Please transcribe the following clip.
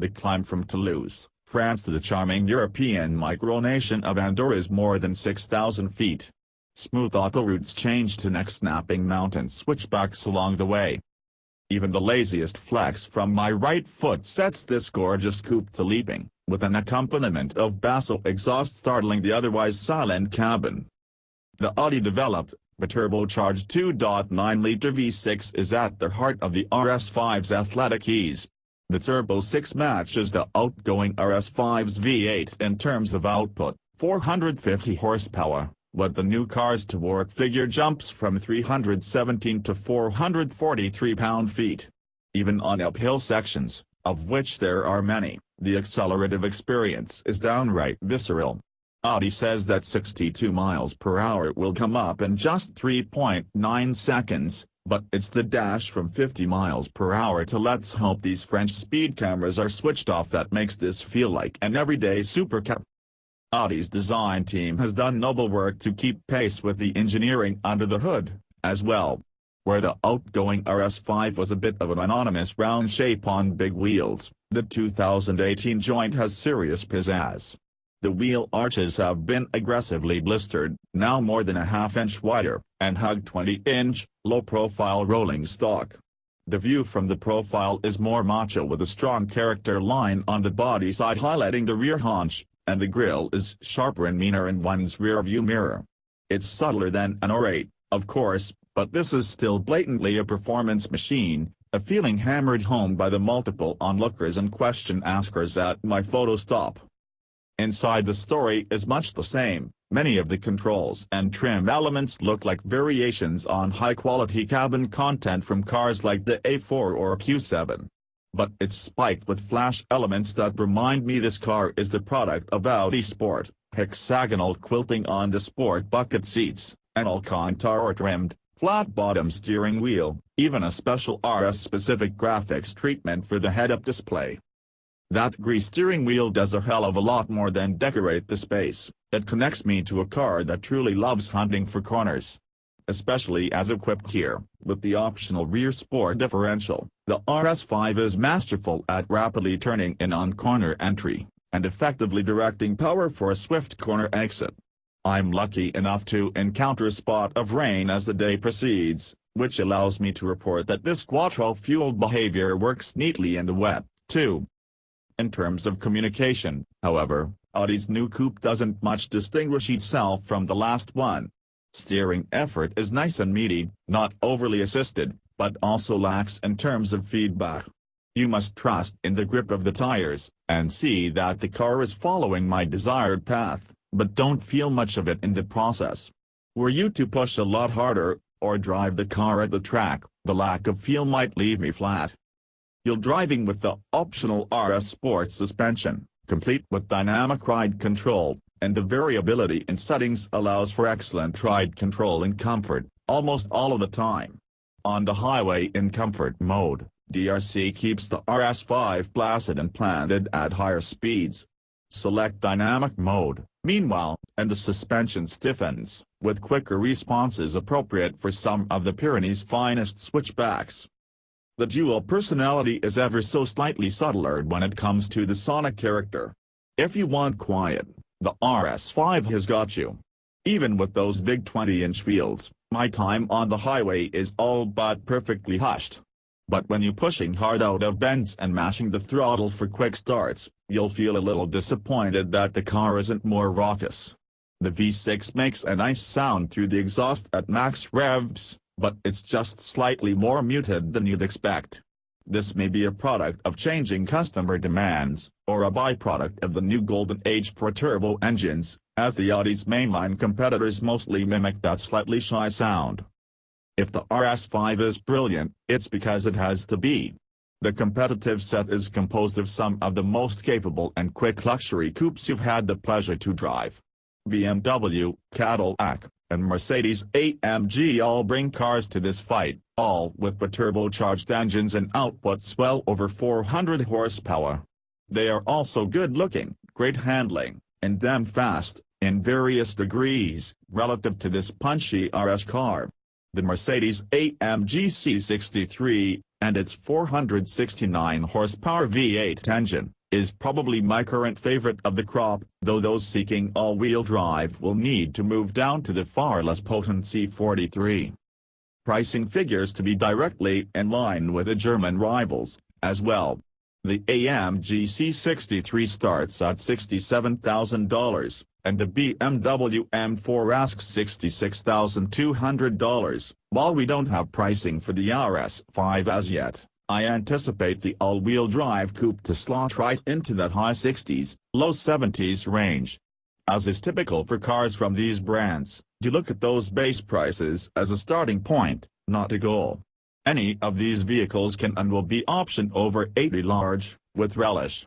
The climb from Toulouse, France to the charming European micronation of Andorra is more than 6,000 feet. Smooth autoroutes change to neck-snapping mountain switchbacks along the way. Even the laziest flex from my right foot sets this gorgeous coupe to leaping, with an accompaniment of basso exhaust startling the otherwise silent cabin. The Audi-developed, turbocharged 2.9-liter V6 is at the heart of the RS5's athletic ease. The Turbo 6 matches the outgoing RS5's V8 in terms of output, 450 horsepower, but the new car's torque figure jumps from 317 to 443 pound-feet. Even on uphill sections, of which there are many, the accelerative experience is downright visceral. Audi says that 62 miles per hour will come up in just 3.9 seconds, but it's the dash from 50 miles per hour to let's hope these French speed cameras are switched off that makes this feel like an everyday supercar. Audi's design team has done noble work to keep pace with the engineering under the hood, as well. Where the outgoing RS5 was a bit of an anonymous round shape on big wheels, the 2018 joint has serious pizzazz. The wheel arches have been aggressively blistered, now more than a half-inch wider, and hug 20-inch, low-profile rolling stock. The view from the profile is more macho with a strong character line on the body side highlighting the rear haunch, and the grille is sharper and meaner in one's rear-view mirror. It's subtler than an R8, of course, but this is still blatantly a performance machine, a feeling hammered home by the multiple onlookers and question-askers at my photo stop. Inside the story is much the same, many of the controls and trim elements look like variations on high-quality cabin content from cars like the A4 or Q7. But it's spiked with flash elements that remind me this car is the product of Audi Sport, hexagonal quilting on the sport bucket seats, an Alcantara-trimmed, flat-bottom steering wheel, even a special RS-specific graphics treatment for the head-up display. That grease steering wheel does a hell of a lot more than decorate the space, it connects me to a car that truly loves hunting for corners. Especially as equipped here, with the optional rear sport differential, the RS5 is masterful at rapidly turning in on corner entry, and effectively directing power for a swift corner exit. I'm lucky enough to encounter a spot of rain as the day proceeds, which allows me to report that this quattro-fueled behavior works neatly in the wet, too. In terms of communication, however, Audi's new coupe doesn't much distinguish itself from the last one. Steering effort is nice and meaty, not overly assisted, but also lax in terms of feedback. You must trust in the grip of the tires, and see that the car is following my desired path, but don't feel much of it in the process. Were you to push a lot harder, or drive the car at the track, the lack of feel might leave me flat. You're driving with the optional RS Sport suspension, complete with dynamic ride control, and the variability in settings allows for excellent ride control and comfort, almost all of the time. On the highway in comfort mode, DRC keeps the RS5 placid and planted at higher speeds. Select dynamic mode, meanwhile, and the suspension stiffens, with quicker responses appropriate for some of the Pyrenees' finest switchbacks. The dual personality is ever so slightly subtler when it comes to the sonic character. If you want quiet, the RS5 has got you. Even with those big 20-inch wheels, my time on the highway is all but perfectly hushed. But when you're pushing hard out of bends and mashing the throttle for quick starts, you'll feel a little disappointed that the car isn't more raucous. The V6 makes a nice sound through the exhaust at max revs, but it's just slightly more muted than you'd expect. This may be a product of changing customer demands, or a byproduct of the new golden age for turbo engines, as the Audi's mainline competitors mostly mimic that slightly shy sound. If the RS5 is brilliant, it's because it has to be. The competitive set is composed of some of the most capable and quick luxury coupes you've had the pleasure to drive. BMW, Cadillac, and Mercedes-AMG all bring cars to this fight, all with turbocharged engines and outputs well over 400 horsepower. They are also good-looking, great handling, and damn fast, in various degrees, relative to this punchy RS car. The Mercedes-AMG C63, and its 469 horsepower V8 engine, is probably my current favorite of the crop, though those seeking all-wheel drive will need to move down to the far less potent C43. Pricing figures to be directly in line with the German rivals, as well. The AMG C63 starts at $67,000, and the BMW M4 asks $66,200. While we don't have pricing for the RS5 as yet, I anticipate the all-wheel drive coupe to slot right into that high 60s, low 70s range. As is typical for cars from these brands, do look at those base prices as a starting point, not a goal. Any of these vehicles can and will be optioned over 80 large, with relish.